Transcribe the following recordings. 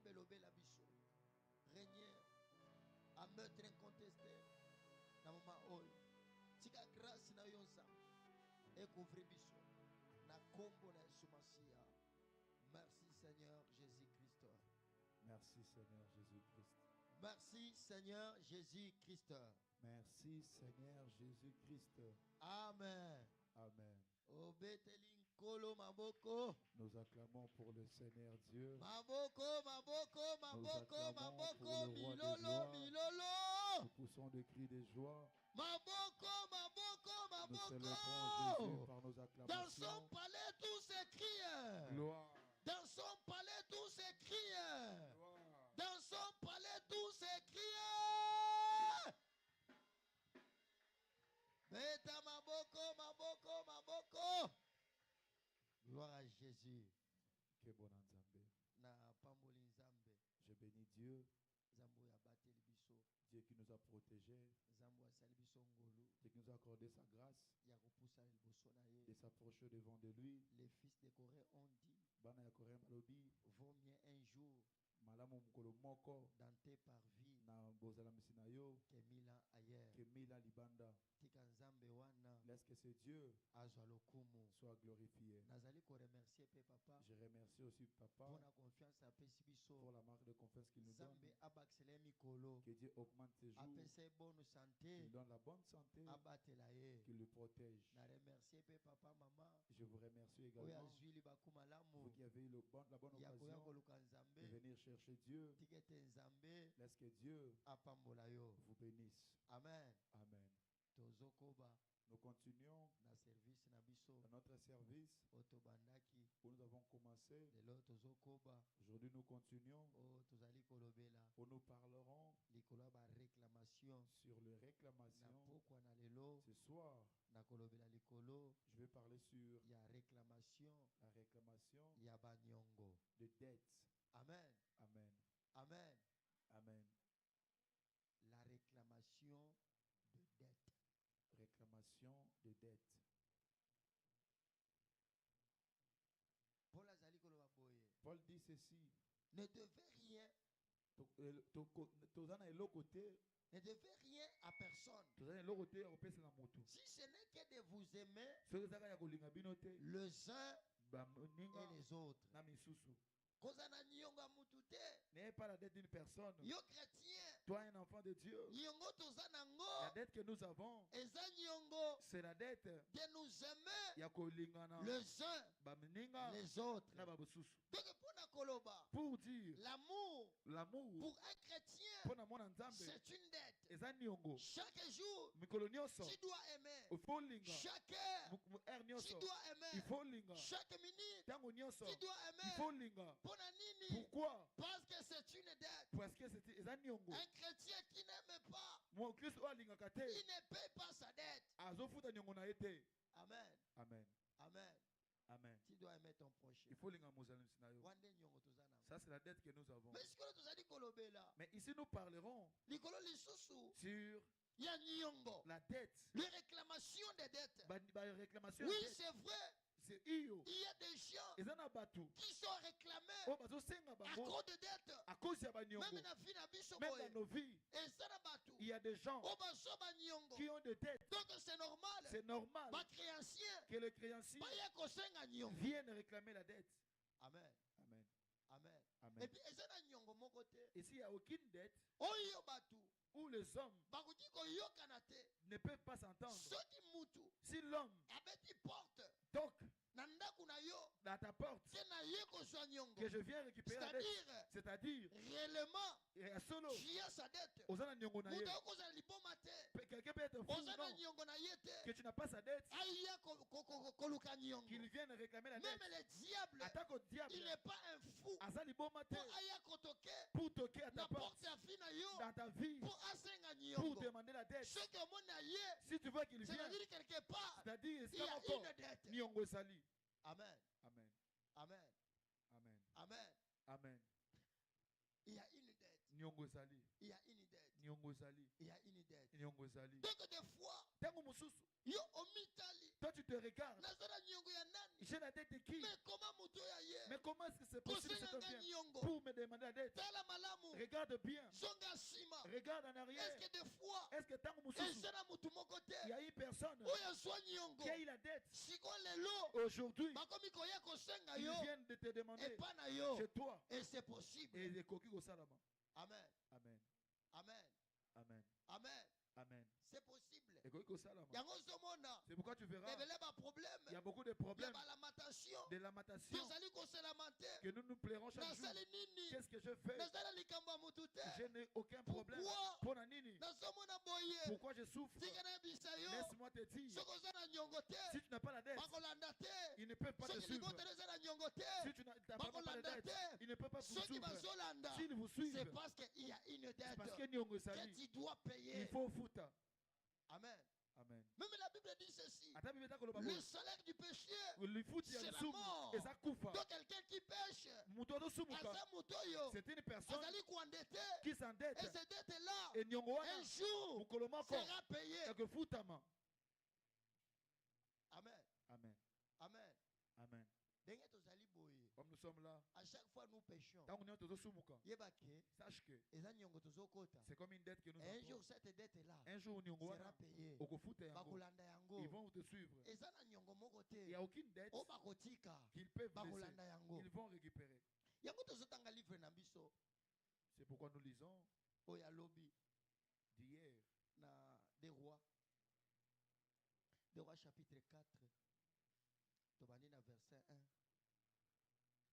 élevé la biso. Régner à meurtre incontesté. Dans le moment où tika grâce na yonza et couvrir biso na combo na sumasia. Merci Seigneur Jésus-Christ. Merci Seigneur Jésus-Christ. Merci Seigneur Jésus-Christ. Merci Seigneur Jésus-Christ. Amen. Amen. Obetelinkolo maboko. Nous acclamons pour le Seigneur Dieu. Maboko, maboko, maboko, maboko, milolo, milolo. Nous poussons des cris de joie. Maboko, maboko, Nous célébrons maboko. Jésus par nos Dans acclamations. son palais tous s'écrient. Gloire. Dans son palais tous s'écrient. Gloire. Dans son palais tous s'écrient. Beta maboko, maboko, maboko. Gloire à Jésus. Que bon Nzambe. Na pamboli nzambe. Je bénis Dieu. Zambo ya bateli biso. Dieu qui nous a protégés. Zambo asali biso ngolu. Dieu qui nous a accordé sa grâce. Ya kopusa liboso na ye. De s'approcher devant de lui. Les fils de Corée ont dit, Bana ya Corée balobi. vaut mieux un jour Malamu mukolo moko. dans tes parvis Na bozala misina yo. que 1000 ans ailleurs. Que mila libanda. Tika nzambe wana Laisse que ce Dieu azwa lokumu. soit glorifié. Nazali ko remercier pe papa Je remercie aussi Papa pour la confiance apesi biso. pour la marque de confiance qu'il nous donne. Nzambe abaksele mikolo. Que Dieu augmente ses jours. Apese bonne santé. Qu'il donne la bonne santé. Abatela ye. Qu'il le protège. Na remercier pe papa maman. Je vous remercie Oya également. zwili bakumalamu. Vous qui avez eu la bonne Ya koya occasion koluka nzambe. de venir chercher Dieu. Tikete nzambe Laisse que Dieu apambola yo. vous bénisse. Amen. Amen. Tozokoba Nous continuons na service na biso. dans notre service Otobandaki où nous avons commencé. lelo tozokoba Aujourd'hui, nous continuons o tozali kolobela où nous parlerons likolo ba réclamation sur les na réclamations. pokwa na lelo Ce soir, na kolobela likolo je vais parler sur ya réclamation la réclamation ya banyongo. de dette. Amen. Amen. Amen. Amen. La réclamation de dette. Réclamation de dette. Paul azali koloba boye. Paul dit ceci. Ne devez rien, Tozana eloko te, ne devez rien à personne. tozana eloko te ya kopesa na moto. Si ce n'est que de vous aimer Soki ezaka ya kolinga bino te, les uns baninga et les autres. na misusu. Kozana nyonga mutu te. N'ayez pas la dette d'une personne. Yo chrétien. Toi, un enfant de Dieu, Nyongo tozana la ngo. dette que nous avons, Eza nyongo c'est la dette de nous aimer ya kolingana les uns baninga les autres. na babususu. Donc pour na koloba, Pour dire l'amour l'amour pour un chrétien, pour na mwana nzambe c'est une dette. eza niongo Chaque jour, mikolo nyonso tu dois aimer. il faut linga Chaque heure, er tu nyonso dois il aimer. faut linga Chaque minute, tango nyonso tu dois il faut aimer. linga. Pour na nini? Pourquoi? Parce que c'est une dette. Parce que c'est eza niongo. Un chrétien qui n'aime pas, Mon Christ oyo alingaka te il ne paye pas sa dette. azofuta niongo na ye te. Amen. Amen. Amen. Amen. Tu dois aimer ton prochain. Il faut linga mozalimsi na yo. Wande nyongo tozana. Ça c'est la dette que nous avons. Mais ce que tozali kolobela, Mais ici nous parlerons likolo lisusu sur ya nyongo. la dette. Les réclamations des dettes. Réclamation Oui, de dette. c'est vrai. C'est iyo. Il y a des gens Eza na bato. qui sont réclamés Oyo bazosenga à bango cause de dettes. à cause ya baniongo. Même na vie na biso Même boye. dans nos vies, Et ça na batu. il y a des gens O baso ba nyongo. qui ont des dettes. Donc c'est normal. C'est normal Ba créancier que les créanciers ba ya kosenga nyongo. viennent réclamer la dette. Amen. Amen. Amen. Amen. Et puis eza na nyongo moko te. Et s'il n'y a aucune dette Oyo batu où les hommes bakuti koyokana te. ne peuvent pas s'entendre, Soki mutu si l'homme abeti porte toque na ndaku na yo à ta porte te na ye kozwa nyongo. que je viens récupérer la dette, C'est-à-dire c'est-à-dire réellement et à solo, tu as sa dette. osana nyongo na ye. Mutu akozala liboma te. Quelqu'un peut être fou, Ozana non, nyongo na ye te. que tu n'as pas sa dette, Aya koluka nyongo. qu'il vienne réclamer la Même dette. le diable, Attaque au diable, il n'est pas un fou. azali boma te, Pour aya kotoke pour toquer à ta na porte porte ya fi na yo dans ta vie, pour asenga pour nyongo. demander la dette. Ce que mon aye, Si tu veux qu'il vienne, c'est-à-dire quelque part, c'est-à-dire il y a c'est encore une dette. nyongo sali. Amen. Amen. Amen. Amen. Amen. Amen. Il y a une dette. Nyongo sali. Il y a une dette. Nyongo sali. Il y a une dette. Nyongo sali. Donc des fois, Tango mususu, yo omitali. toi tu te regardes. Nazara nyongo ya nani? J'ai la dette de qui? Mais comment muto ya ye? Mais comment est-ce que c'est possible que Kosenga quelqu'un vienne nyongo. pour me demander la dette? Tala malamu. Regarde bien. Zonga sima. Regarde en Est-ce arrière. que des fois, Est-ce que tant que ezana mutu moko te, il y a une personne oyo azwa nyongo, qui a eu la dette? siko lelo, Aujourd'hui, bakomi koya kosenga ils yo, viennent de te demander epa na yo, chez toi. et c'est possible. Et les coquilles au salama. Amen. Amen. Amen. Amen. Amen. Amen. C'est possible. Et coquilles au salama. Yango zomona, C'est pourquoi tu verras, ebele ba problème, il y a beaucoup de ya problèmes ba lamentation, de lamentation tozali koselamante, que nous nous plairons chaque jour. nasali nini, Qu'est-ce que je fais? nazala likambo ya mutu te, Je n'ai aucun problème. Pourquoi? Pour Nini. nazomona boye, Pourquoi je souffre? tika na yebisa yo, Laisse-moi te dire. soki oza na nyongo te, Si tu n'as pas la dette, bakolanda te, ils ne peuvent pas te soki suivre. libotelo eza na nyongo te, Si tu n'as pas la bakolanda dette, te, ils ne peuvent pas vous soki suivre. bazolanda, S'ils vous c'est suivent, parce qu'il y a une dette parce que Nyongo que Sali, tu dois payer. il faut foutre. Amen. Amen. Même la Bible dit ceci. Ata Bible tako loba Le salaire du péché, le foot ya c'est la sumu mort. eza kufa. donc quelqu'un qui pêche, Mutu azosumuka, aza mutoyo, c'est une personne azali kuendetté, qui s'endette. et cette dette-là, Et Nyongo wana un jour, mukolo moko sera payée. ekefutama. Amen. Amen. Amen. Amen. Ndenge tozali boye, Comme nous sommes là, à chaque fois nous péchons. tant qu'on est tozosumuka, Yebake, sache que eza nyongo tozokota. c'est comme une dette que nous Un avons. jour cette dette-là Un jour Nyongo sera wana payée. okofuta yango. Bakolanda yango. Ils vont te suivre. Eza na nyongo moko Il n'y te. a aucune dette O bakotika. qu'ils peuvent Bakolanda laisser. yango. Ils vont récupérer. Yango tozotanga livre na biso C'est pourquoi nous lisons oyo alobi d'hier, na des rois. Des rois chapitre 4. Tobani na verset 1.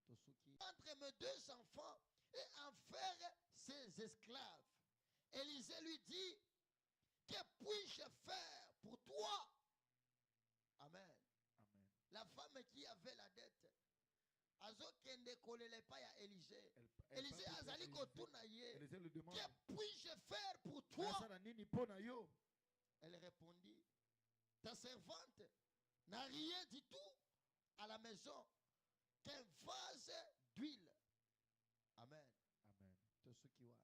Tosuki. Entre mes deux enfants et en faire ses esclaves. Élisée lui dit, que puis-je faire pour toi? Amen. Amen. La femme qui avait la dette, azokende kolele pa ya Élisée. Elle Élisée parle de azali Élisée. kotuna ye, Élisée lui demande, que puis-je faire pour toi? Nasala nini pona yo? Elle répondit, ta servante n'a rien du tout à la maison qu'un vase d'huile. Amen. Amen. Tosukiwan.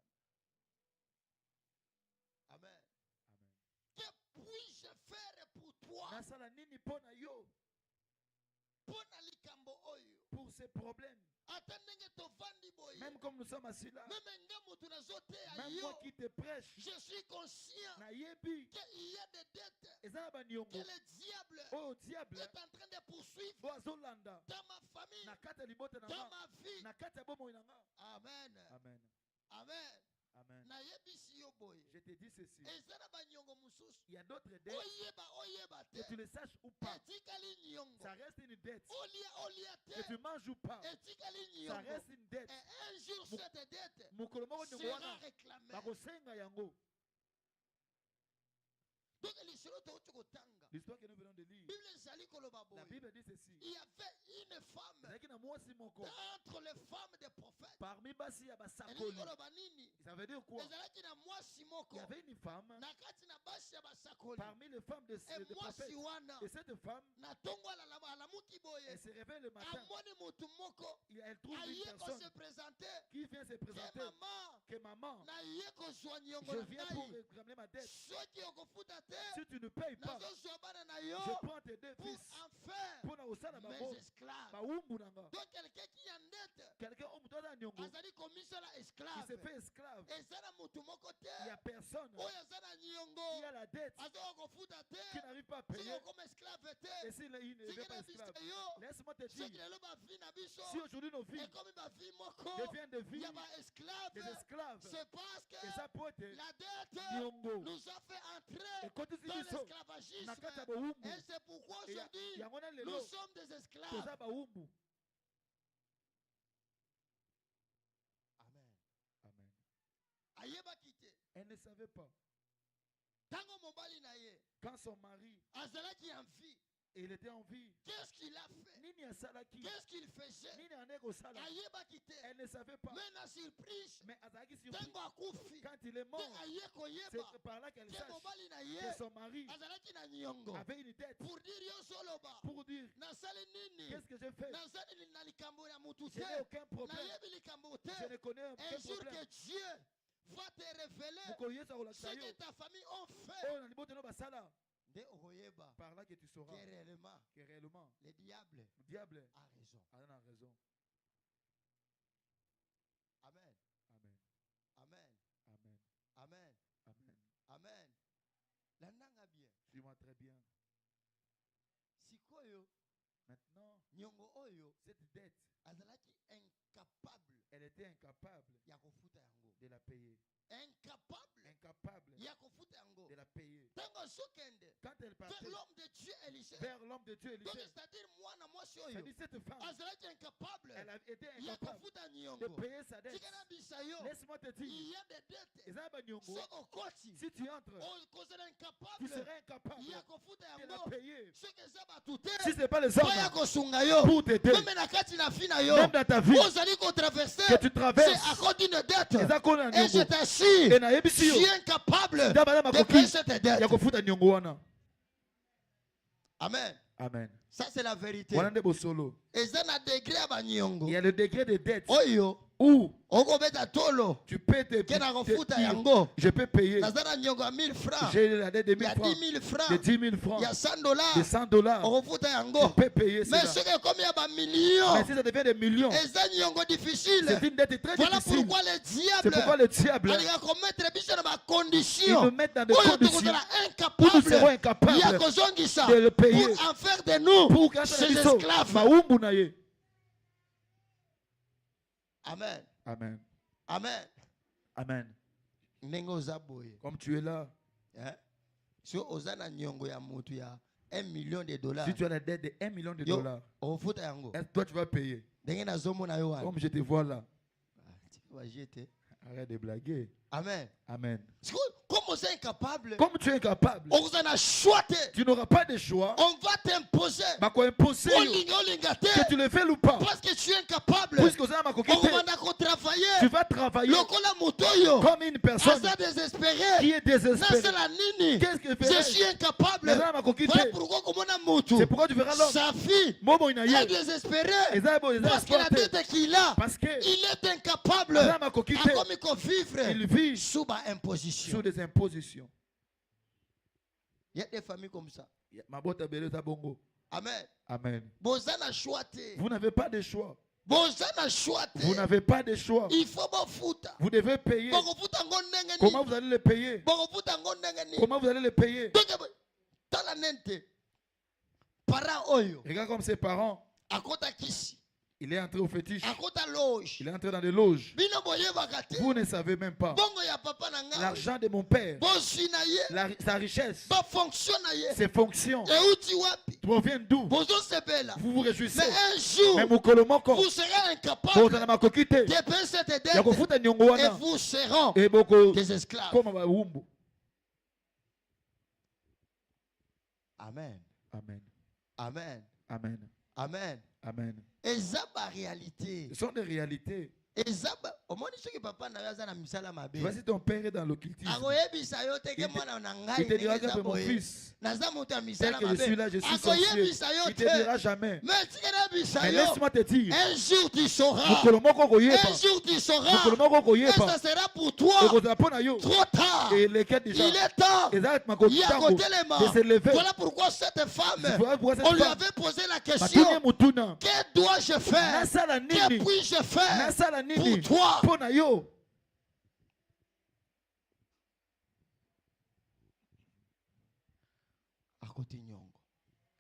Amen. Amen. Que puis-je faire pour toi? Nasala nini pona yo? Pona likambo oyo. Pour ces problèmes. Ata ndenge tovandi boye. Même comme nous sommes assis là, Même nga mutu nazoteya même yo. moi qui te prêche, Je suis conscient na yebi, qu'il y a des dettes eza ba que nyongo, le diable oh diable, est en train de poursuivre boazolanda, dans ma famille, na kata libota na dans nga, ma vie. na kata bomoi na nga. Amen. Amen. Amen. Amen. Nayebisi yo boye. Je te dis ceci. Eza na banyongo mususu. Il y a d'autres dettes, Oyeba que tu te. le saches ou pas. Etikali nyongo. Ça reste une dette. Olia Que tu te. manges ou pas. Etikali Ça nyongo. reste une dette. Et un jour cette dette Mukolo moko nyongo sera wana, réclamée. bakosenga yango. Donc lisolo touti kotanga. L'histoire que nous venons de lire, Bible ezali koloba la boye. Bible dit ceci. Il y avait une femme C'est na mwasi moko, entre les femmes des prophètes. parmi basi ya Elingi basakoli. koloba nini? Ça veut dire quoi? Ezalaki na mwasi Il moko. y avait une femme Na kati na basi ya basakoli. parmi les femmes des Et prophètes. mwasi wana. Et cette femme, Na tongo alamuki boye. elle se réveille le matin. Amoni mutu moko. Elle trouve une Aye ko se personne présenter. qui vient se Que présenter. maman. Que maman, Na ye kozwa nyongo je na viens pour ngai. réclamer ma dette. Soki okofuta te. Si tu ne payes pas, Nazozwa bana na yo. je prends tes deux Pour fils en faire pour na osala mes bango esclaves. baumbu nanga. Donc quelqu'un qui est en dette. Quelqu'un au mutu aza nyongo Azali komisala qui esclave. se fait esclave. Eza na mutu moko te. Il n'y a personne Oyo aza na qui nyongo. a la dette, Aza kofuta qui te. n'arrive pas à Soki payer. okoma esclave Et te. s'il il ne Soki veut pas na esclave, biso yo. laisse-moi te Soki dire, lelo bavi na biso. si aujourd'hui nos vies Ekomi bavi moko. deviennent des vies Ya ba esclave. des esclaves, C'est parce que et ça peut être la dette nyongo, nous a fait et entrer quand tu dans dis ça, l'esclavagisme. na kati ya baumbu, Et c'est pourquoi et aujourd'hui yango na nous lelo sommes des esclaves. toza baumbu. Amen. Amen. Ayebaki te. Elle ne savait pas. Tango mobali na ye. Quand son mari, Azalaki en vie. il était en vie, Qu'est-ce qu'il a fait? nini asalaki, Qu'est-ce qu'il faisait? nini aneko osala, Ayebaki te. elle ne savait pas. Mais na surprise. Mais azalaki surpris Tango akufi. quand il est mort. Te ayeko C'est yeba. par là qu'elle Ke sache mobali na que ye. son mari Azalaki na nyongo. avait une dette Pour dire yo soloba. pour dire Nasali nini? qu'est-ce que j'ai fait. Nasali na likambo ya mutu Je n'ai te. aucun problème. Nayebi likambo te. Je ne connais Un aucun jour que problème. Dieu va te révéler Mukoyesa ce kolakisa que yo. ta famille ont fait. Oh, na liboto no basala. Nde okoyeba Par là que tu sauras que réellement que réellement le diable le diable a raison. a raison. Nyongo oyo cette dette, azalaki incapable elle était incapable ya kofuta yango. de la payer. Incapable Incapable ya kofuta yango. de la payer. Tango sokende Quand elle vers partait l'homme de Dieu Élisée. vers l'homme de Dieu Donc Élisée, c'est-à-dire mwana mwasi oyo c'est-à-dire cette femme, azalaki incapable elle a été ya incapable kofuta de nyongo. payer sa dette. Tikana bisayo. Laisse-moi te dire, Il y a des dettes. Ezaba Nyongo, Soko koti. si tu entres, Kozela tu incapable serais incapable ya kofuta de la yango. payer. Soki eza bato te. Si ce n'est pas les hommes Oya kosunga yo. pour t'aider, Même na kati na fi na yo. même dans ta vie, Ozali ko traverser. que tu C'est traverses, à cause d'une dette. Ezakona Et je Nyongo, t'assure, et na yebisi je yo, suis incapable Dabala de makoki, payer cette ya dette. kofuta Nyongo wana. Amen. Amen. Ça c'est la vérité. Wana nde bosolo. Et ça na degré ya banyongo. Il y a le degré de dette Oyo où okobeta tolo. tu peux te Kena kofuta dire, yango. je peux payer. Nazana nyongo ya 1000 francs. J'ai la dette de Il y 1000 a francs, 10 000 de francs. 10 000 Il y francs, a 100 dollars. de 100 $. Okofuta Tu yango. peux payer Mais cela. ce qui est comme il y a millions. Mais si ça devient des millions, Et ça nyongo difficile. c'est une dette très Voilà difficile. pourquoi le C'est pourquoi diable le diable, alika komettre biso na ba il conditions. nous met dans des Oyo conditions tokozala où nous serons incapable incapables ya kozongisa de le payer pour en faire de nous pour qu'un ses biso esclaves. maumbu na ye. Amen. Amen. Amen. Amen. Ndenge oza boye. Comme tu es là, Si oza na nyongo ya mutu ya 1 million de dollars. si tu as la dette de 1 million de Yo, $, ofuta yango. est-ce que toi tu vas payer? Ndenge nazomona yo wana. Comme je te vois là. Va jeter. Arrête de blaguer. Amen. Amen. Comme on est incapable, Comme tu es incapable, on vous en a choisi. tu n'auras pas de choix. On va t'imposer. Bah quoi imposer que tu le fais ou pas. Parce que tu es incapable. Puisque ça m'a On coquité, va travailler. tu vas travailler comme une personne désespéré. qui est désespérée. Qu'est-ce que Je fait? suis incapable. Mais ça m'a coquité. Voilà pourquoi comme on a moto. C'est pourquoi tu verras l'homme. Sa fille Momo ina est ye. désespérée. Parce Parce que la tête qu'il a, Parce que il est incapable. ça m'a coquité. À comme il peut vivre Il vit sous ma imposition. sous des impositions. Il y a des familles comme ça. Ma botte beleza bongo. Amen. Amen. Bozana choité. Vous n'avez pas de choix. Bozana choité. Vous n'avez pas de choix. Il faut bafuta. Vous devez payer. Bakofuta ngondenge ni. Comment vous allez le payer? Bakofuta ngondenge ni. Comment vous allez le payer? Tala nente. Para oyo. Regarde comme ses parents. Akota kisi. Il est entré au fétiche. Akota loge. Il est entré dans des loges. Bino boye bakate. Vous ne savez même pas. Bongo ya papa na nga. L'argent de mon père, Bosi na ye. sa richesse, Ba fonction na ye. ses fonctions, Et uti wapi. proviennent d'où? Bozo sebela. Vous vous réjouissez. Mais un jour, Mais mukolo moko, vous serez vous incapable allez m'accociter. de payer cette Ya dette. kofuta nyongo Et wana. vous serez Et boko des esclaves. koma bawumbu. Amen. Amen. Amen. Amen. Amen. Amen. Et ça, la réalité. Ce sont des réalités. Et ça, au moins, ce que papa n'a pas misala mabe. Voici ton père est dans l'occultisme. Il te dira que mon fils, tel que je suis là, je suis sorcier. Il te dira jamais. Mais laisse-moi te dire, un jour tu sauras. mukolo moko koyeba. Un jour tu sauras. Mukolo moko Et koyeba. ça sera pour toi Ekozala mpona yo. trop tard. Et lesquels déjà. Il est temps. Eza Il y makoki a tango côté les mains. de se lever. Voilà pourquoi cette femme, Voilà pourquoi cette on lui femme, avait posé la question. Batunye mutuna. Que dois-je faire? Nasala Que nini? puis-je faire Nasala nini? pour toi? Mpona yo.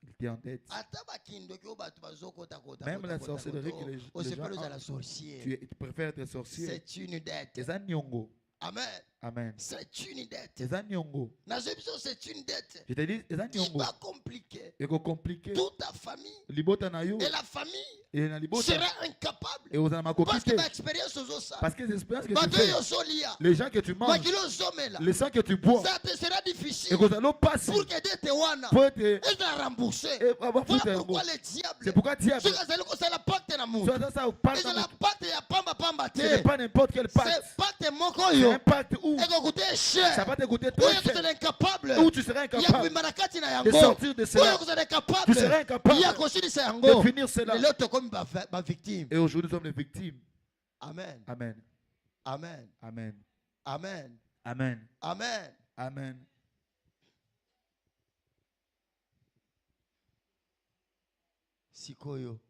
Il était en tête. Même la sorcellerie que les gens ont, tu préfères être sorcier. C'est une dette. Eza nyongo. Amen. Amen. C'est une dette. Eza nyongo. C'est une dette. Je te dis, eza Il nyongo. va compliquer Eko compliqué. toute ta famille. Libota na yo. Et la famille Et na libota. sera incapable. Et aux Parce amakokite. que ma expérience aux ça. Parce que les expériences que tu fais, les gens que tu manges, le sang que tu bois, ça te sera et difficile que allons passer pour que dette wana pour être et de rembourser. avoir Voilà fait pourquoi le diable. C'est pourquoi diable. C'est la pacte na monde. Ça parle Et c'est la pacte ya pamba pamba ce n'est te. pas n'importe quel pacte. C'est pacte moko C'est yo. un pacte où Et que coûter cher. ça va te coûter Où très tu seras cher. incapable. Où tu seras Ya incapable kuimarakati na de yango. sortir de Où cela. tu seras incapable. Tu seras incapable Ya kosilisa de yango. finir cela. Lelo to comme ba victime. Et aujourd'hui, nous sommes les victimes. Amen. Amen. Amen. Amen. Amen. Amen. Amen. Amen. Sikoyo.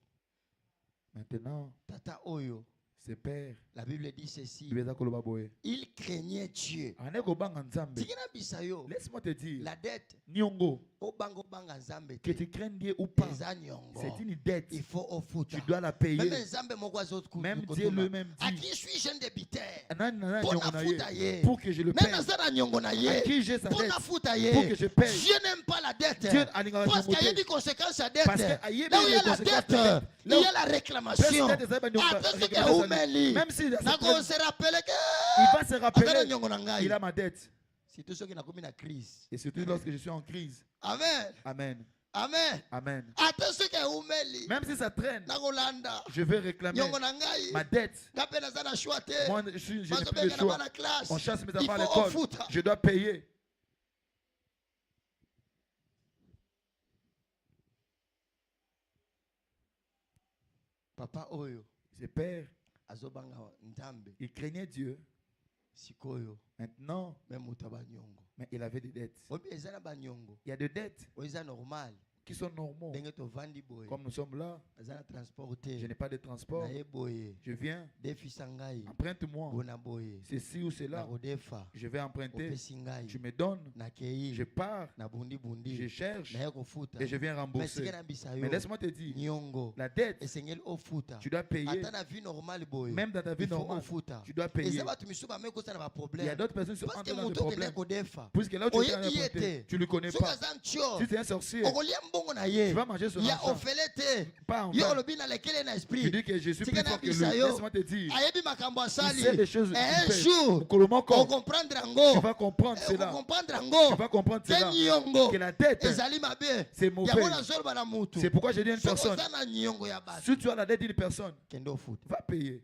Maintenant, Tata oyo. Ses pères. La Bible dit ceci. Il craignait Dieu. Laisse-moi te dire. La dette. Nyongo. Que tu craignes Dieu ou pas. C'est une dette. Il faut au foot. Tu dois la payer. Même Dieu lui-même dit. À qui suis-je débiteur? Pour que je le paye. À qui j'ai sa dette? Pour que je paye. Dieu n'aime pas la dette. Parce qu'il y a des conséquences à la dette. Là où il y a la dette, il y a la réclamation. Même si il va se rappeler, il a ma dette. Surtout ceux qui n'ont pas crise. Et surtout lorsque je suis en crise. Amen. Amen. Amen. Amen. Même si ça traîne, je vais réclamer ma dette. Moi, je n'ai plus le choix. On chasse mes enfants à l'école. Je dois payer. Papa Oyo. Ses pères, il craignait Dieu. Maintenant, mais il avait des dettes. Il y a des dettes qui sont normaux. Comme nous sommes là, je n'ai pas de transport. Je viens, emprunte-moi ceci ou cela. Je vais emprunter. Tu me donnes. Je pars. Je cherche. Et je viens rembourser. Mais laisse-moi te dire, la dette, tu dois payer. Même dans ta vie normale, tu dois payer. Il y a d'autres personnes qui sont entrées dans le problème. Puisque là où tu es emprunté, tu ne le connais pas. Si tu es un sorcier, tu vas manger sur l'argent. Pas en vain. Tu dis que je suis plus fort que lui. Laisse-moi te dire. Il sait les choses. Un jour, tu vas comprendre cela. Tu vas comprendre cela. Que la dette, c'est mauvais. C'est pourquoi je dis à une personne, si tu as la dette d'une personne, va payer.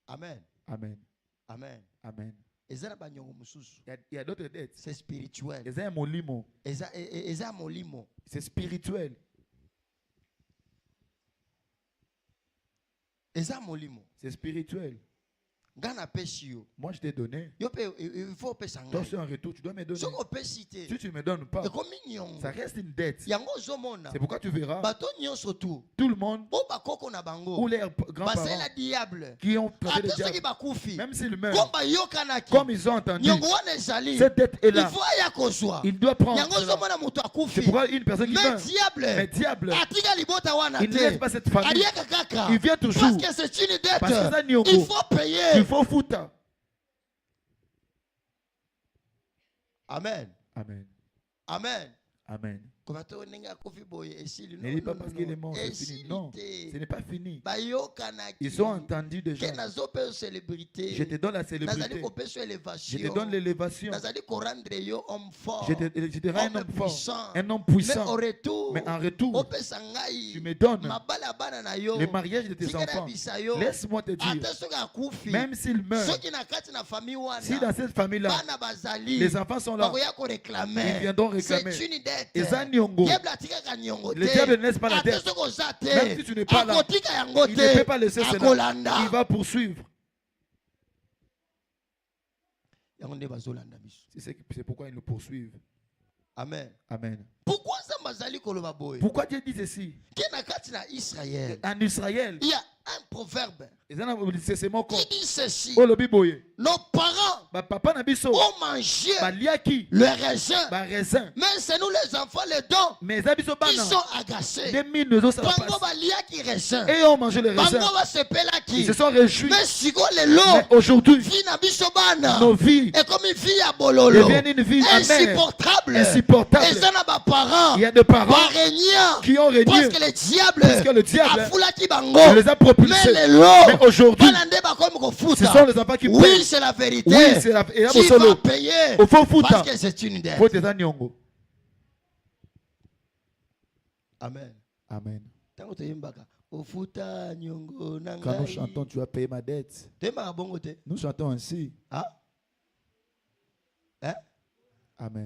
Amen. Amen. Amen. Amen. Il y a d'autres dettes. C'est spirituel. C'est spirituel. C'est spirituel. Moi, je t'ai donné. Toi, c'est un retour. Tu dois me donner. Si tu ne me donnes pas, ça reste une dette. C'est pourquoi tu verras tout le monde ou les grands-parents qui ont traité le diable, même s'ils meurent, comme ils ont entendu, cette dette est là. Il doit prendre cela. C'est pourquoi une personne qui meurt, mais diable, il ne laisse pas cette famille. Il vient toujours. Parce que c'est une dette. Il faut payer. Il faut foutre. Amen. Amen. Amen. Amen. Ne dis pas parce qu'il est mort, c'est fini. Non, ce n'est pas fini. Ils ont entendu déjà. Je te donne la célébrité. Je te donne l'élévation. Je te rends un homme fort, un homme puissant. Mais en retour, tu me donnes le mariage de tes enfants. Laisse-moi te dire, même s'il meurt, si dans cette famille-là, les enfants sont là, ils viendront réclamer. Le diable ne laisse pas la dette. Même si tu n'es pas là, il ne peut pas laisser cela. Il va poursuivre. C'est pourquoi ils nous poursuivent. Amen. Amen. Pourquoi Dieu dit ceci? En Israël, il y a un proverbe qui dit ceci. Nos parents ont mangé le raisin. Mais c'est nous les enfants, les dons, qui sont agacés. Et ont mangé le raisin. Ils se sont réjouis. Mais aujourd'hui, nos vies deviennent une vie insupportable. Il y a des parents qui ont régné parce que le diable les a propulsés. Mais aujourd'hui, ce sont les enfants qui paient. Oui, c'est la vérité. Oui, c'est la vérité. Tu vas payer parce que c'est une dette. Amen. Amen. Quand nous chantons, tu as payé ma dette. Nous chantons ainsi. Hein? Amen.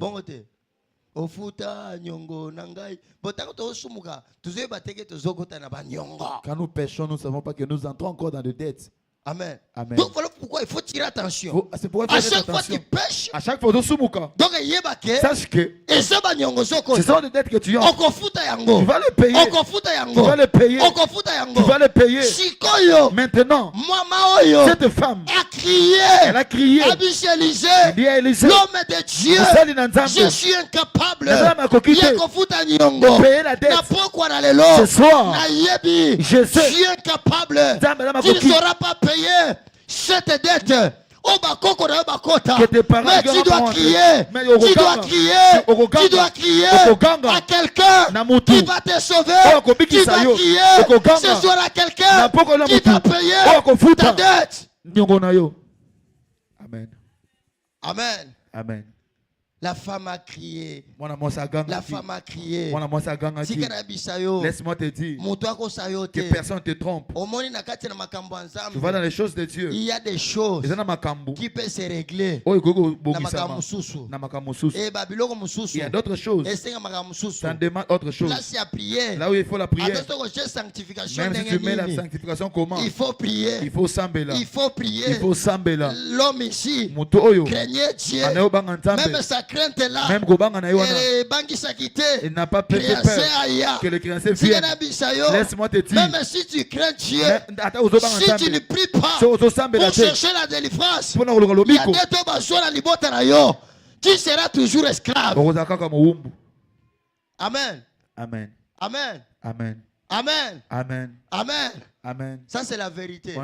Quand nous péchons, nous ne savons pas que nous entrons encore dans des dettes. Amen. Amen. Donc voilà pourquoi il faut tirer attention. C'est pourquoi À chaque fois tu pêches, à chaque fois donc sache que ce sont des dettes que tu as. Tu vas le payer. Tu vas le payer. Tu vas le payer. Maintenant, cette femme, elle a crié. Elle dit à Élisée, l'homme de Dieu, je suis incapable de payer la dette. Ce soir, je sais, je suis incapable. Tu ne sauras pas payer cette dette. Que tes parents Mais tu dois crier. Tu dois crier à quelqu'un qui va te sauver. Tu dois crier ce soir à quelqu'un qui va payer ta dette. Amen. Amen. Amen. La femme a crié. La femme a crié. Laisse-moi te dire que personne ne te trompe. Tu vas dans les choses de Dieu. Il y a des choses qui peuvent se régler. Il y a d'autres choses. Ça demande autre chose. Là où il faut la prière. Même si tu mets la sanctification comment? Il faut prier. Il faut sambela. Il faut prier. Il faut sambela. L'homme ici craignait Dieu. Même sa crainte est là. Il n'a pas peur que le créancier vienne. Laisse-moi te dire. Même si tu crains Dieu, si tu ne pries pas pour chercher la délivrance, il y a des personnes à l'ibota, tu seras toujours esclave. Amen. Amen. Amen. Amen. Amen. Amen. Amen. Amen. Ça c'est la vérité. Si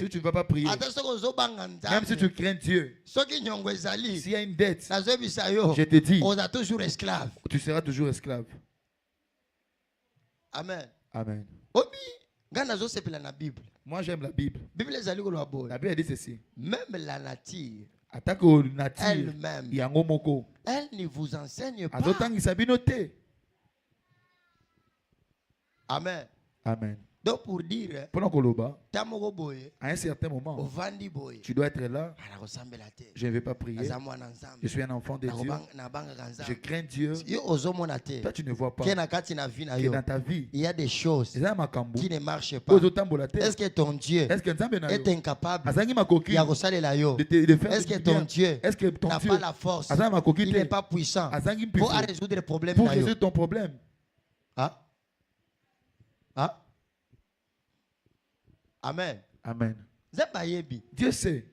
tu ne vas pas prier, même si tu crains Dieu, s'il y a une dette, je te dis, tu seras toujours esclave. Amen. Amen. Moi j'aime la Bible. La Bible dit ceci. Même la nature elle-même, elle ne vous enseigne pas. Amen. Amen. Donc pour dire, à un certain moment, tu dois être là. Je ne vais pas prier. Je suis un enfant de Dieu. Je crains Dieu. Toi, tu ne vois pas que dans ta vie, il y a des choses qui ne marchent pas. Est-ce que ton Dieu est incapable de faire? Est-ce que ton Dieu n'a pas la force? Il n'est pas puissant pour résoudre le problème. Pour résoudre ton problème. Ah? Ah? Amen. Amen. Dieu sait.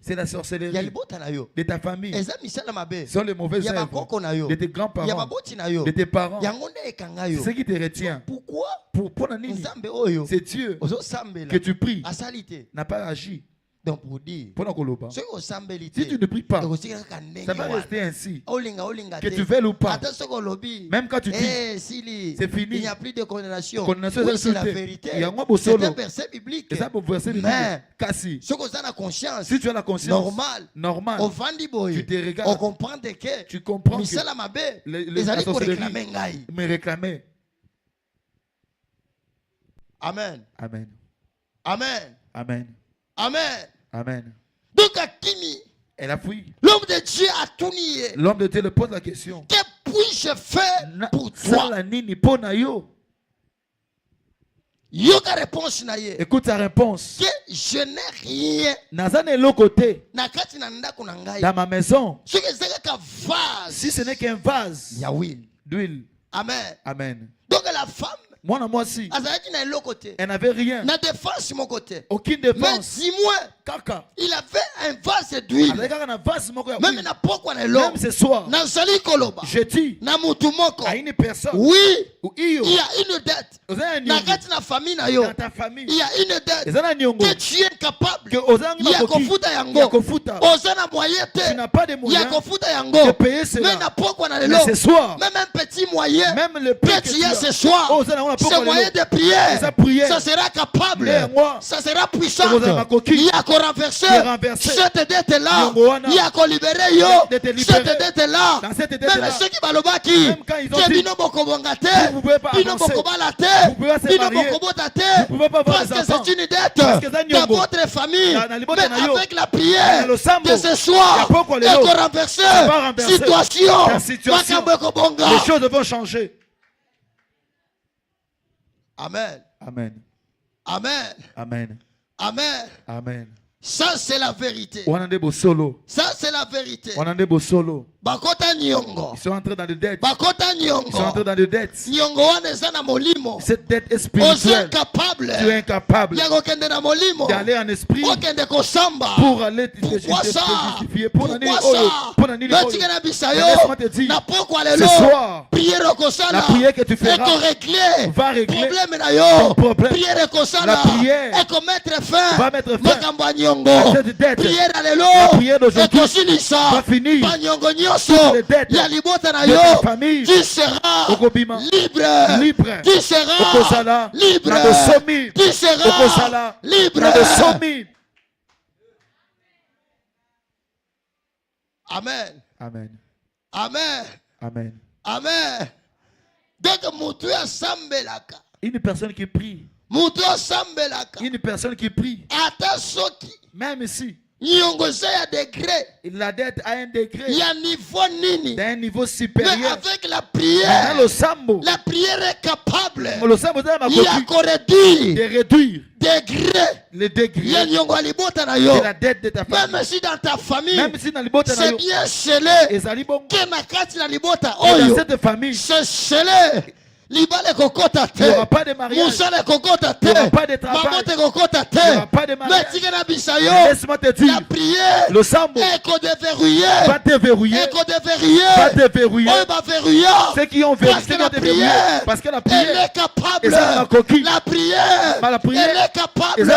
C'est la sorcellerie de ta famille. Ce sont les mauvaises œuvres de tes grands-parents, de tes parents. C'est ce qui te retient. Pourquoi? C'est Dieu que tu pries n'a pas agi. Donc pour dire, si tu ne pries pas, ça va rester ainsi. Que tu veuilles ou pas, même quand tu dis, c'est fini. Il n'y a plus de condamnation. Oui, c'est la vérité. C'est un verset biblique. Mais si tu as la conscience normale, tu te regardes, tu comprends que la sorcellerie me réclamait. Amen. Amen. Amen. Amen. Amen. Amen. Donc Akimi, elle a fui. L'homme de Dieu a tout nié. L'homme de Dieu le pose la question. Que puis-je faire pour toi? Écoute sa réponse. Que je n'ai rien. Dans ma maison. Si ce n'est qu'un vase d'huile. Amen. Amen. Donc la femme, moi aussi, elle n'avait rien. Aucune défense. Mais dis-moi, il avait un vase d'huile. Même ce soir, je dis à une personne, oui, il y a une dette. Dans ta famille, il y a une dette que tu es incapable. Tu n'as pas de moyens de payer cela. Mais ce soir, même un petit moyen que tu as ce soir, ce moyen de prière, ça sera capable, ça sera puissant. Il y a qu'à renverser cette dette-là. Il y a qu'à libérer cette dette-là. Même ceux qui balobaki, que bino bokobongate, bino bokobalate, bino bokobotate, parce que c'est une dette dans votre famille. Mais avec la prière de ce soir, et qu'à renverser situation, les choses vont changer. Amen. Amen. Amen. Amen. Amen. Amen. Ça c'est la vérité. Ça c'est la vérité. Bakota nyongo. Ils sont entrés dans des dettes. Bakota nyongo. Ils sont entrés dans des dettes. Nyongo wana zana molimo. Cette dette est spirituelle. Tu es incapable d'aller en esprit pour aller te justifier. Pourquoi ce soir, la prière que tu feras va régler ton problème. La prière va mettre fin à cette dette. La prière d'aujourd'hui va finir toutes les dettes de ta famille. Tu seras libre. Tu seras libre. Tu seras libre. Amen. Amen. Amen. Amen. Amen. Une personne qui prie. Une personne qui prie. Même si la dette a un degré d'un niveau supérieur. Mais avec la prière, la prière est capable de réduire le degré de la dette de ta famille. Même si dans ta famille, c'est bien scellé que dans cette famille, c'est scellé. Il n'y aura pas de mariage. Il n'y aura pas de travail. Il n'y aura pas de mariage. Laisse-moi te dire, la prière le sambo va te verrouiller. Ceux qui ont verrouillé, parce que la prière, elle est capable. La prière, elle est capable.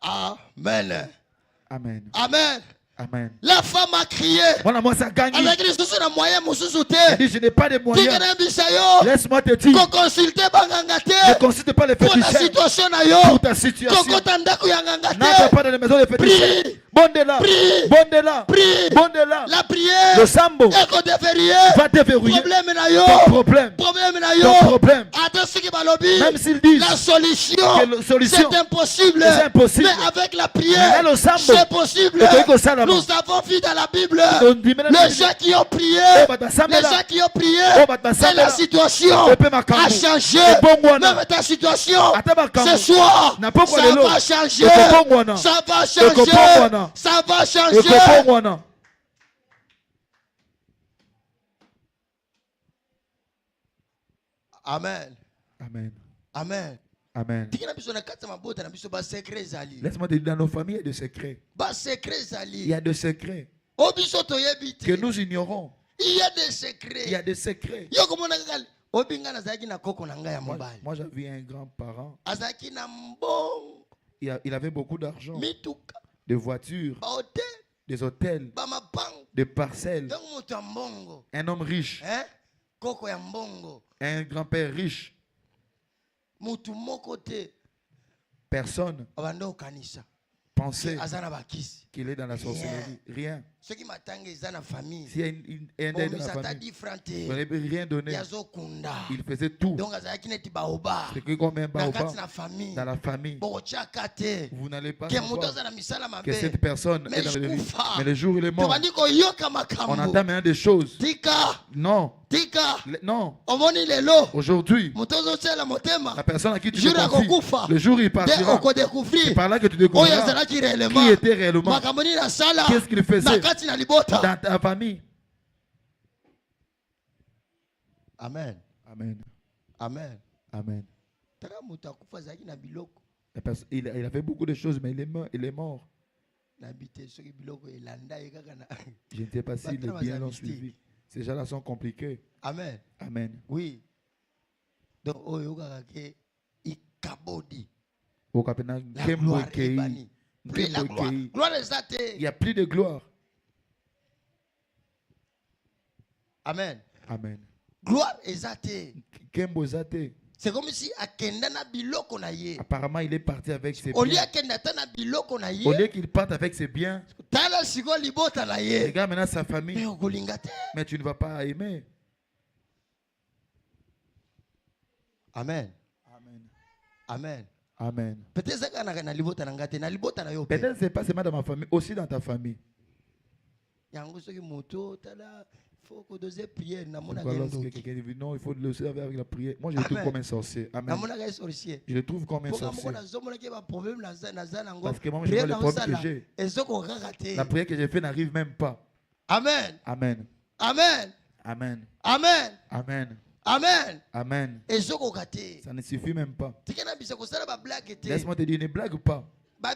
Amen. Amen. Amen. Amen. La femme a crié. Avec les je n'ai pas de moyens. Laisse-moi te dire. Ne consulte pas les féticheurs pour ta situation. N'entre pas dans les maisons des féticheurs. Bondela. La prière. Le sambo va te verrouiller. Ton problème. Même s'ils disent la solution c'est impossible. Mais avec la prière, c'est possible. Nous avons vu dans la Bible les gens qui ont prié. Et la situation a changé. Même ta situation, ce soir, ça va changer. Ça va changer. Ça va changer. Amen. Amen. Amen. Amen. Laisse-moi te dire, dans nos familles, il y a des secrets. Il y a des secrets que nous ignorons. Il y a des secrets. Il y a des secrets. Moi j'avais un grand-parent. Il avait beaucoup d'argent, des voitures, des hôtels, des parcelles. Un homme riche, un grand-père riche. Personne pensait qu'il est dans la sorcellerie. Rien. S'il y a un aide dans la famille, il n'avait rien donné. Il faisait tout. C'est comme un baobab dans la famille. Vous n'allez pas savoir que cette personne est dans le lit. Mais le jour où il est mort, on entend maintenant des choses. Non. Non. Aujourd'hui, la personne à qui tu te confies, le jour où il partira, c'est par là que tu découvriras qui était réellement. Qu'est-ce qu'il faisait dans ta famille. Amen. Amen. Amen. Amen. Il avait beaucoup de choses, mais il est mort. Je ne sais pas si les biens l'ont suivi. Ces gens-là sont compliqués. Amen. Amen. Oui. Donc, il n'y a plus de gloire. Amen. Amen. Gloire exaltée. C'est comme si apparemment il est parti avec ses biens. Au lieu qu'il parte avec ses biens, regarde maintenant sa famille. Mais tu ne vas pas aimer. Amen. Amen. Amen. Amen. Peut-être c'est pas seulement dans ma famille, aussi dans ta famille. faut que doser prière. Quelqu'un dit non, il faut le servir avec la prière. Moi, je le trouve comme un sorcier. Amen. Je le trouve comme un sorcier. Parce que moi, je vois le problème que j'ai. La prière que j'ai fait n'arrive même pas. Amen. Amen. Amen. Amen. Amen. Amen. Amen. Amen. Ça ne suffit même pas. Laisse-moi te dire, ne blague pas. Le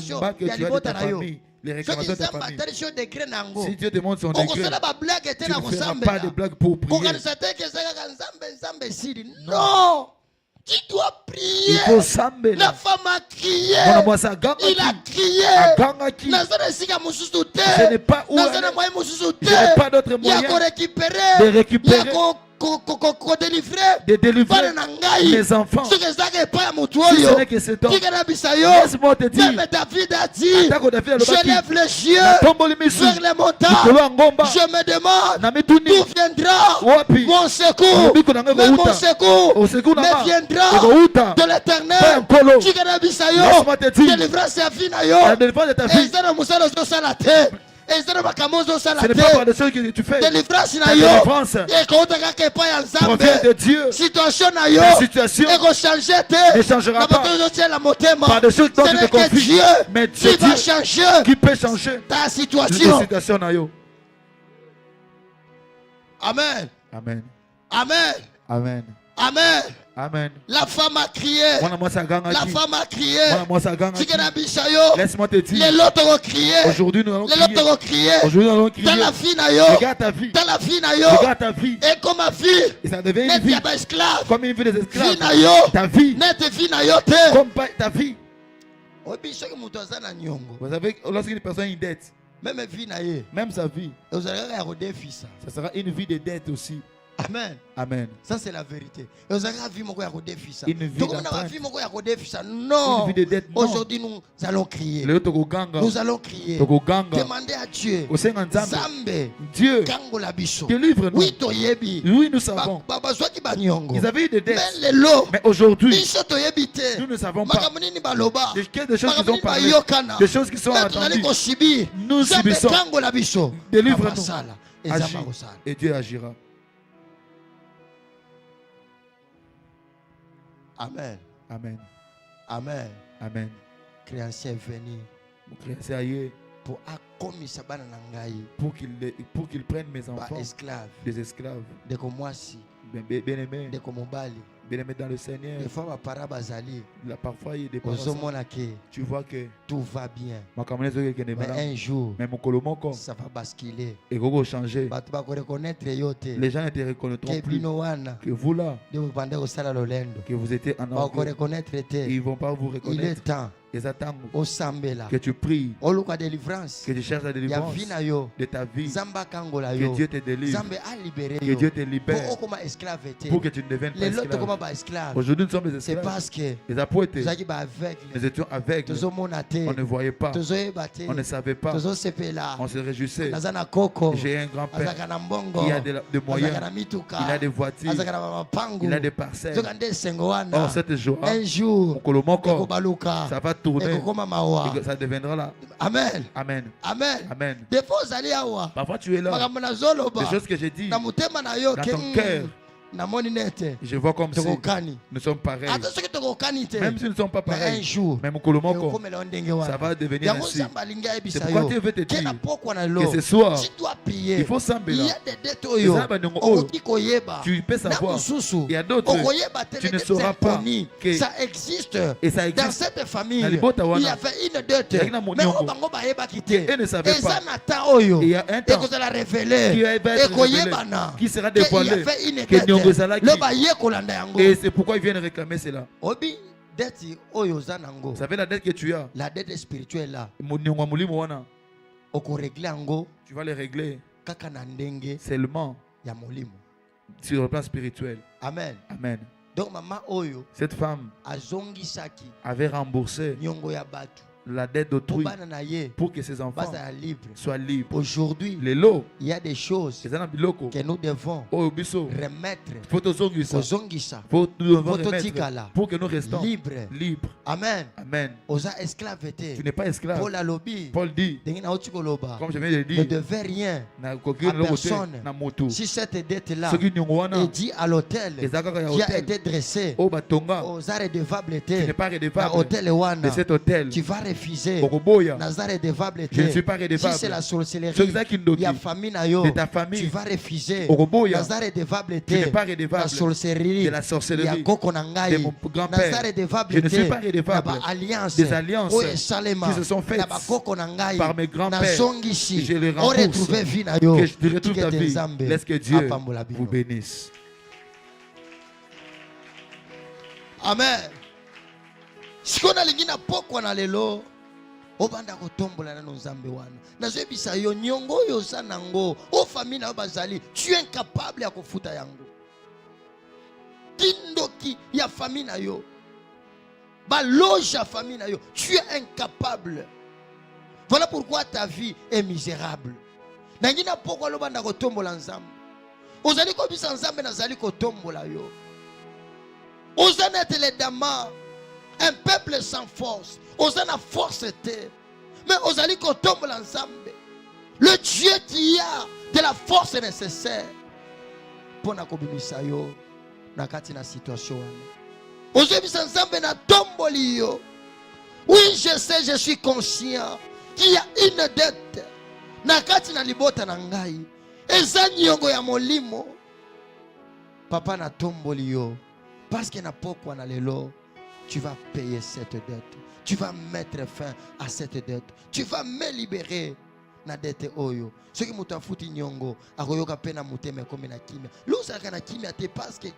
combat que tu as de ta famille, les réclamations de ta famille. Si Dieu te montre son degré, tu ne feras pas de blagues pour prier. Non. Tu dois prier. Il faut s'embêter. La femme a crié. Il a crié. Je n'ai pas où aller. Je n'ai pas d'autre moyen de récupérer, de délivrer mes enfants. Si ce n'est que cet homme, laisse-moi te dire, David a dit, je lève les yeux vers les montagnes. Je me demande d'où viendra mon secours. Mais mon secours me viendra de l'Éternel. Laisse-moi te dire, la délivrance de ta fille, ce n'est pas par des choses que tu fais. Ta délivrance provient de Dieu. La situation ne changera pas par des choses dont tu te confies. Mais c'est Dieu qui peut changer ta situation. Amen. Amen. Amen. Amen. Amen. Amen. La femme a crié. La femme a crié. Laisse-moi te dire. Aujourd'hui nous allons crier. Aujourd'hui nous allons crier. Regarde ta vie. Regarde ta vie. Et comme ma fille. Et ça devient une vie. Comme une vie des esclaves. Ta vie. Comme ta vie. Vous savez, lorsqu'une personne a une dette, même sa vie, ça sera une vie de dette aussi. Amen. Amen. Ça c'est la vérité. Une vie de dette. Aujourd'hui nous allons crier. Nous allons crier. Demandez à Dieu. Dieu, délivre-nous. Oui, nous savons. Ils avaient eu des dettes. Mais aujourd'hui, nous ne savons pas. Des choses qui ont parlé. Des choses qui sont attendues. Nous subissons. Délivre-nous. Agis. Et Dieu agira. Amen. Amen. Amen. Amen. Créancier est venu pour pour qu'il prenne mes enfants des esclaves. De comme moi si. Bien-aimés. De comme Bali. Bien-aimés dans le Seigneur. Parfois il y a des personnes. Tu vois que tout va bien. Mais un jour, ça va basculer. Et changer. Les gens ne te reconnaîtront plus. Que vous là, que vous étiez en orgueil. Ils ne vont pas vous reconnaître. Il est temps. Ils attendent que tu pries, que tu cherches la délivrance de ta vie, que Dieu te délivre, que Dieu te libère pour que tu ne deviennes pas esclave. Aujourd'hui nous sommes des esclaves. C'est parce que nous étions aveugles, on ne voyait pas, on ne savait pas, on se réjouissait. J'ai un grand-père qui a des moyens, il a des voitures, il a des parcelles. Oh, cette joie, un jour, ça va tourner et ça deviendra là. Amen. Amen. Amen. Amen. Parfois tu es là. Des choses que j'ai dit dans ton cœur. Je vois comme si nous sommes pareils. Même si nous ne sommes pas pareils. Mais un jour, même ça va devenir ainsi. C'est pourquoi Dieu veut te dire que ce soir, il faut s'embêter. Il y a des dettes tu peux savoir. Il y a d'autres, tu ne sauras pas que ça existe. Et ça existe. Dans cette famille, il y avait une dette. Mais ils ne savaient pas. Il y a un temps qui sera dévoilé. Et c'est pourquoi ils viennent réclamer cela. Vous savez la dette que tu as. La dette spirituelle là. Tu vas les régler seulement sur le plan spirituel. Amen. Amen. Donc maman oyo, cette femme avait remboursé la dette d'autrui pour que ses enfants soient libres. Aujourd'hui, il y a des choses que nous devons remettre pour que nous restons libres. Amen. Amen. Tu n'es pas esclave. Paul dit, comme je viens de dire, ne devez rien à personne. Si cette dette-là est dit à l'hôtel qui a été dressé aux tu n'es pas redevable de cet hôtel. Tu vas refuser. Je ne suis pas redevable. Si c'est la sorcellerie, il y a famine de ta famille. Tu vas refuser. Tu n'es pas redevable de la sorcellerie de mon grand-père. Je ne suis pas redevable des alliances qui se sont faites par mes grands-pères. Je les rembourse. Que je retrouve ta vie. Laisse que Dieu vous bénisse. Amen. Sikona lingina pokwa na lelo obanda kotombola na nzambe wana nazebisa yo nyongo yo sanango o famille na bazali tu es incapable ya kofuta yango tindoki ya famille na yo ba loge ya famille na yo tu es incapable. Voilà pourquoi ta vie est misérable. Nangina pokwa lo banda kotombola nzambe ozali ko bisa nzambe nazali kotombola yo ozana tele dama. Un peuple sans force. Osana force était. Mais osali kotombo l'ensemble. Le Dieu qui a de la force nécessaire pour na kobimisa yo na kati na situation. Ozebisa nzambe na tomboli yo. Oui, je sais, je suis conscient qu'il y a une dette na kati na libota na ngai. Eza nyongo ya molimo. Papa na tomboli yo parce que na pokwa na lelo. Tu vas payer cette dette. Tu vas mettre fin à cette dette. Tu vas me libérer na dette oyo. Ce qui mutafuti nyongo akoyoka pena muteme comme na kimia. Losaka na kimia te parce que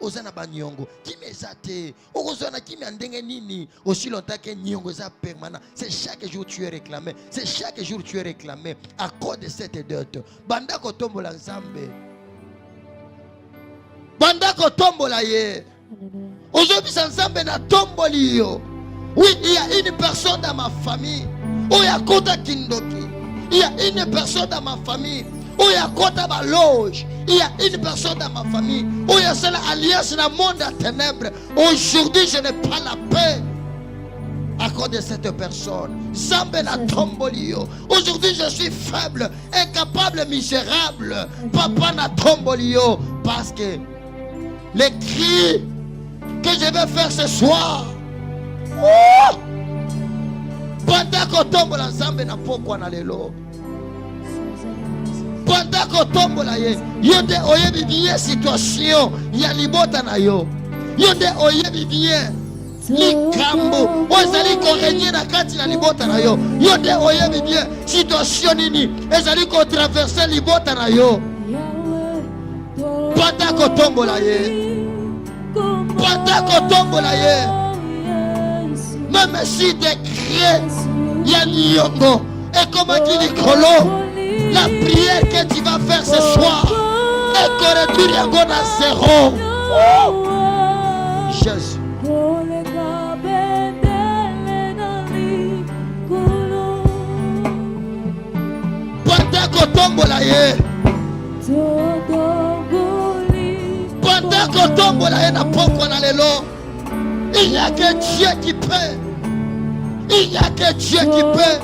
ozana ba nyongo. Kimia zate. Ozana kimia ndenge nini aussi longtemps que nyongo za permanent. C'est chaque jour tu es réclamé. C'est chaque jour tu es réclamé à cause de cette dette. Banda ko tombola nzambe. Banda ko tombola ye. Aujourd'hui, ensemble na tomboli yo. Oui, il y a une personne dans ma famille. Oh, il y a Kota Kindoki. Il y a une personne dans ma famille. Oh, il y a Kota Baloge. Il y a une personne dans ma famille. Oh, il y a cette alliance dans le monde à ténèbres. Aujourd'hui, je n'ai pas la paix à cause de cette personne. Zambe na tomboli yo. Aujourd'hui, je suis faible, incapable, misérable. Papa na tomboli yo. Parce que les cris que je vais faire ce soir. Pendant qu'on tombe la zambe na pokwa na lelo. Pendant qu'on tombe la ye. Yonde oyebi bien situation. Ya libota na yo. Yonde oyebi bien. Likambo. Ozali ko régner na kati na libota na yo. Yonde oyebi bien situation nini. Ezali ko traverser libota na yo. Pendant qu'on tombe la ye. Pendant qu'on tombe la ye. Même si des cris, il y a Nyongo. Et comme tu dis Kolo, la prière que tu vas faire ce soir, et que tu regardes à zéro. Jésus. Pendant qu'on tombe la ye. Pendant qu'on tombe la ye, n'a pas qu'on a l'élo. Il n'y a que Dieu qui peut. Il n'y a que Dieu qui peut.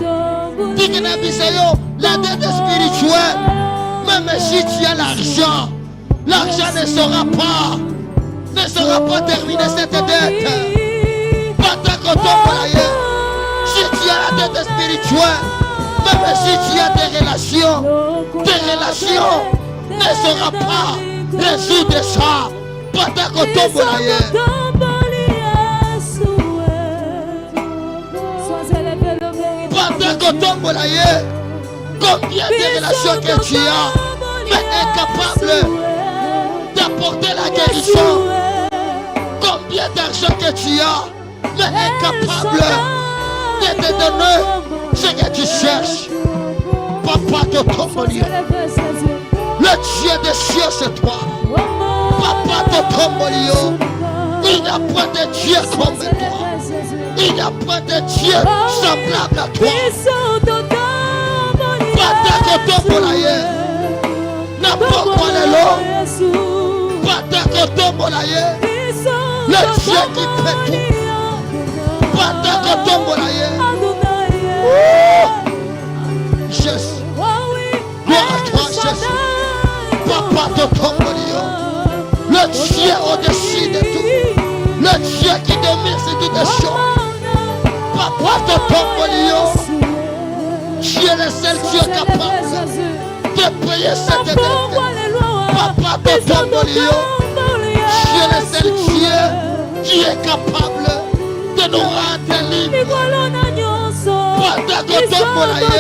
La dette spirituelle, même si tu as l'argent, l'argent ne sera pas terminé cette dette. Pendant qu'on tombe là, si tu as la dette spirituelle, même si tu as des relations ne seront pas résoudre ça. Pendant qu'on tombe là. Pendant qu'on tombe là, combien de relations que tu as, mais incapable d'apporter la guérison. Combien d'argent que tu as, mais incapable de te donner ce que tu cherches. Papa te tombe. Le Dieu des cieux, c'est toi. Papa te tombe. Il n'y a pas de Dieu comme toi. Il n'y a pas de Dieu semblable à toi. N'importe quoi le long. Le Dieu qui fait tout. Jésus. Gloire à toi, Jésus. Papa de Tombolio. Le Dieu au-dessus de tout. Le Dieu qui domine sur toutes les choses. Papa de Tombolio. Tu es le seul Dieu capable de payer cette dette. Papa de Tombolio. Tu es le seul Dieu qui est capable de nous rendre libres. Papa de Tombolio.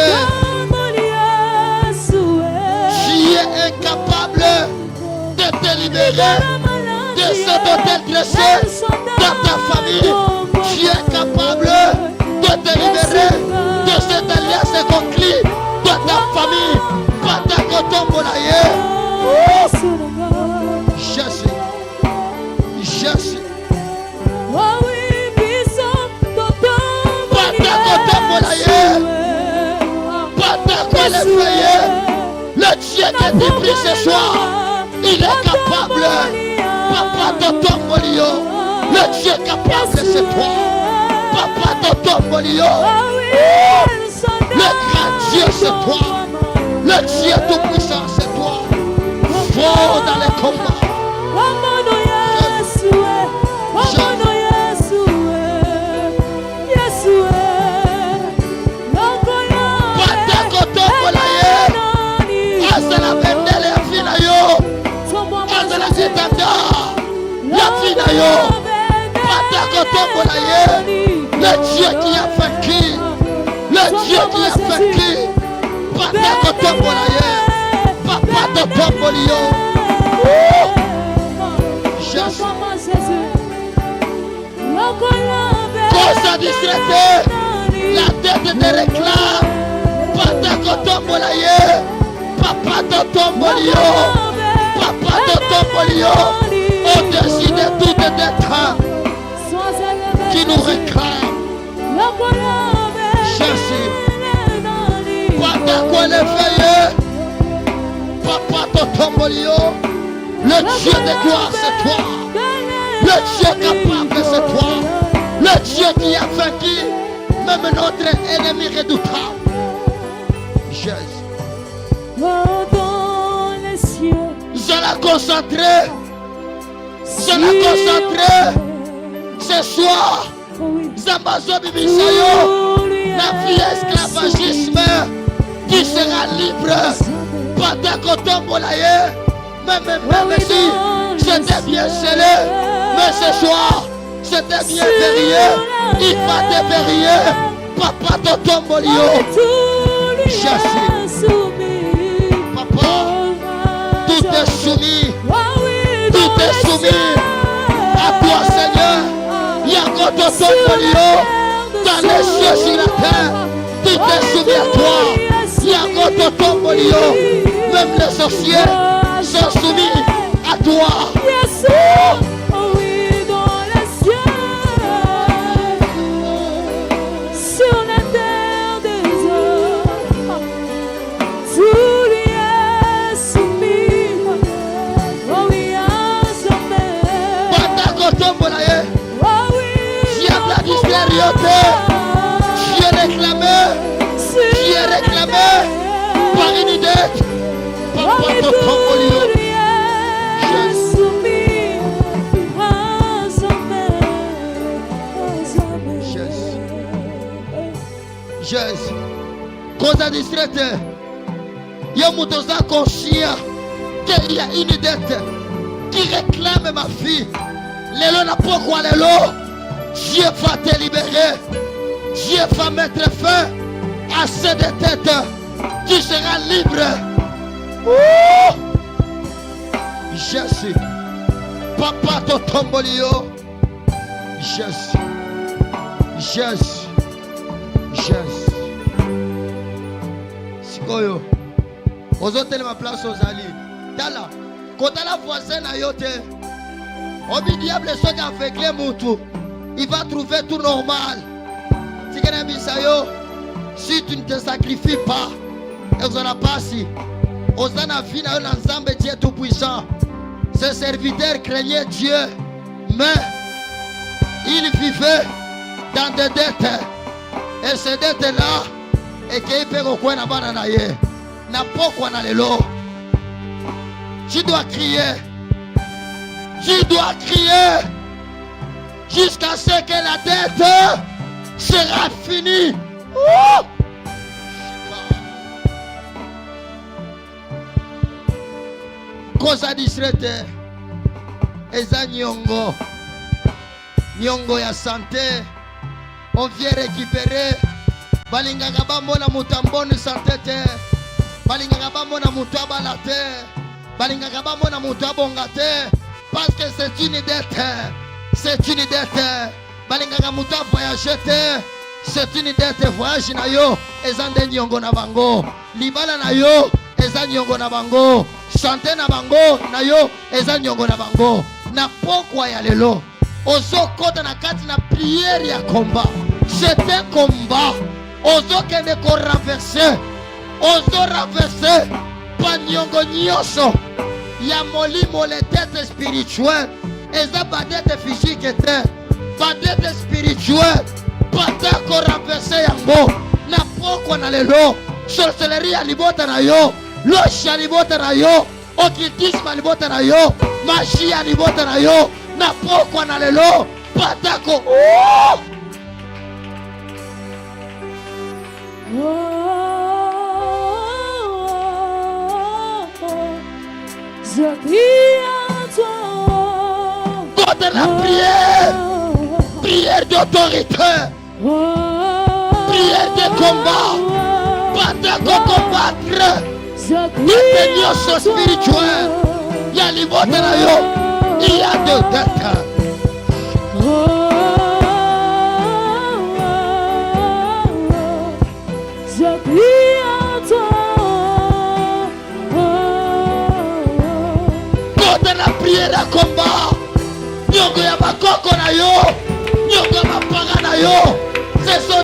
Tu es incapable de te libérer de cet hôtel dressé dans ta famille. Tu es incapable de te libérer de cette alliance conclue dans ta famille. Patakotombolaye. Jésus. Jésus. Patakotombolaye. Patakolefaye. Le Dieu qui est pris ce soir, il est capable. Papa de Tombolio. Le Dieu capable, c'est toi. Papa de Tombolio. Le grand Dieu, c'est toi. Le Dieu tout-puissant, c'est toi. Fort dans les combats. Le Dieu qui a vaincu. Le Dieu qui a vaincu. Papa de Tombolio. Jésus. Cause distraite. La tête de réclame. Papa de Tombolio. Papa de Tombolio. Papa de Tombolio. Au-dessus de toutes les dettes qui nous réclament. Jésus. Papa quoi le veiller. Papa de Tombolio. Le Dieu de gloire c'est toi. Le Dieu capable c'est toi. Le Dieu qui a vaincu même notre ennemi redoutable. Jésus. Je la concentrer. Je la concentrer. Ce soir. Zambazo Bibisayo. La vie esclavagisme. Tu seras libre. Patakotombolaye. Même si c'était bien scellé. Mais ce soir, c'était bien verrouillé. Il va te verrouiller. Papa Totombolio. Jésus. Papa. Tout est soumis. Tout est soumis à toi, Seigneur. Yakoto Tombolio. Dans les cieux sur la terre. Tout est soumis à toi. Yakoto Tombolio. Même les sorciers sont soumis à toi. Oh oui, dans les cieux, sur la terre des hommes, tout lui est soumis. Oh oui, à sa mère. Oh oui, diable a disériorité. Tu es réclamé. Tu es réclamé par une idée. Papa de Tombolio. Jésus. Cause distraite. Il y a un conscient qu'il y a une dette qui réclame ma fille. Lélo n'a pas quoi lélo. Dieu va te libérer. Dieu va mettre fin à cette dette. Tu seras libre. Oh! Jésus. Papa de Tombolio. Jésus. Jésus. Jésus. Sikoyo. Ozote ma place aux alliés. Tala. Quand la voisine a yote. Obi diable soit aveuglé moutou. il va trouver tout normal. Si tu ne te sacrifies pas, Dieu tout-puissant. Ce serviteur craignait Dieu, mais il vivait dans des dettes. Et ces dettes-là, et qu'il peut quoi na bana na ye, na pokwa na lelo. Tu dois crier. Tu dois crier jusqu'à ce que la dette sera finie. Oh! Kosa disrete eza nyongo ya santé. On vient récupérer. Balingaka bamona mutamboni santé te. Balingaka bamona mutu abala te. Balingaka bamona mutu abonga te. Parce que c'est une dette. C'est une dette. Balingaka mutu voyager te. C'est une dette. Voyage na yo ezande nyongo na bango. Libala na yo eza nyongo na bango. Santé na bango na yo eza nyongo na bango. Na pokwa ya lelo ozo kota na kati na prière ya combat. C'est un combat. Ozo kende ko renverser. Ozo renverser pa nyongo nyonso ya molimo le tête spirituelle. Eza ba dette physique te. Ba dette spirituelle. Pata ko renverser yango. Na pokwa na lelo. Sorcellerie ya libota na yo. Loshi ya libota na yo. Occultisme ya libota na yo. Magie ya libota na yo. Na pokwa na lelo. Patako. Oh! Je crie à toi. God de la prière. Prière d'autorité. Prière de combat. Patako combattre. Détention spirituelle. Il y a libota na yo. Il y a de dettes. Je crie à toi. Côté la prière à combat. Nyongo ya bakoko na yo. Nyongo ya mapanga na yo. C'est son